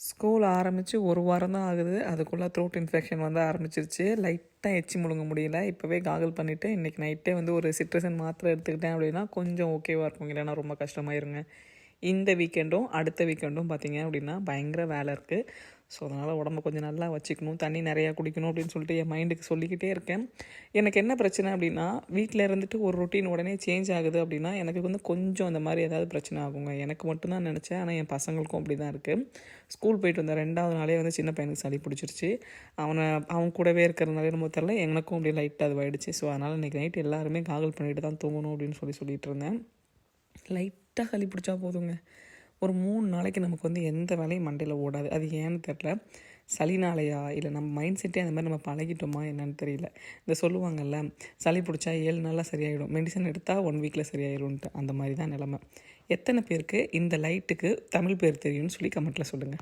School ஆரம்பித்து ஒரு வாரம் தான் ஆகுது. அதுக்குள்ளே த்ரோட் இன்ஃபெக்ஷன் வந்து ஆரம்பிச்சிருச்சு. லைட்டாக எச்சி முழுங்க முடியல. இப்போவே காகல் பண்ணிவிட்டு இன்றைக்கி நைட்டே வந்து ஒரு சிட்ரசன் மாத்திரை எடுத்துக்கிட்டேன் அப்படின்னா கொஞ்சம் ஓகேவாக இருக்கும். இல்லைன்னா ரொம்ப கஷ்டமாயிருங்க. இந்த வீக்கெண்டும் அடுத்த வீக்கெண்டும் பார்த்திங்க அப்படின்னா பயங்கர வேலை இருக்குது. ஸோ அதனால் உடம்ப கொஞ்சம் நல்லா வச்சுக்கணும், தண்ணி நிறையா குடிக்கணும் அப்படின்னு சொல்லிட்டு என் மைண்டுக்கு சொல்லிக்கிட்டே இருக்கேன். எனக்கு என்ன பிரச்சனை அப்படின்னா, வீட்டில் இருந்துட்டு ஒரு ரொட்டீன் உடனே சேஞ்ச் ஆகுது அப்படின்னா எனக்கு வந்து கொஞ்சம் அந்த மாதிரி ஏதாவது பிரச்சனை ஆகுங்க. எனக்கு மட்டும்தான் நினச்சேன், ஆனால் என் பசங்களுக்கும் அப்படி தான் இருக்குது. ஸ்கூல் போயிட்டு வந்த 2வது நாளே வந்து சின்ன பையனுக்கு சளி பிடிச்சிருச்சு. அவன் கூடவே இருக்கிறதுனால நம்ம தெரில, எனக்கும் அப்படியே லைட்டாக அது ஆயிடுச்சு. ஸோ அதனால் இன்றைக்கி நைட்டு எல்லாருமே காகல் பண்ணிட்டு தான் தூங்கணும் அப்படின்னு சொல்லிட்டு இருந்தேன். லைட்டாக சளி பிடிச்சா போதுங்க, ஒரு 3 நாளைக்கு நமக்கு வந்து எந்த வேலையும் மண்டையில் ஓடாது. அது ஏன்னு தெரில, சளினாலையா இல்லை நம்ம மைண்ட் செட்டே அந்த மாதிரி நம்ம பழகிட்டோமா என்னன்னு தெரியல. இந்த சொல்லுவாங்கள்ல, சளி பிடிச்சா 7 நாளில் சரியாயிடும், மெடிசன் எடுத்தால் 1 வீக்கில் சரியாயிடும்ன்ட்டு. அந்த மாதிரி தான் நிலமை. எத்தனை பேருக்கு இந்த லைட்டுக்கு தமிழ் பேர் தெரியும்னு சொல்லி கமெண்ட்டில் சொல்லுங்கள்.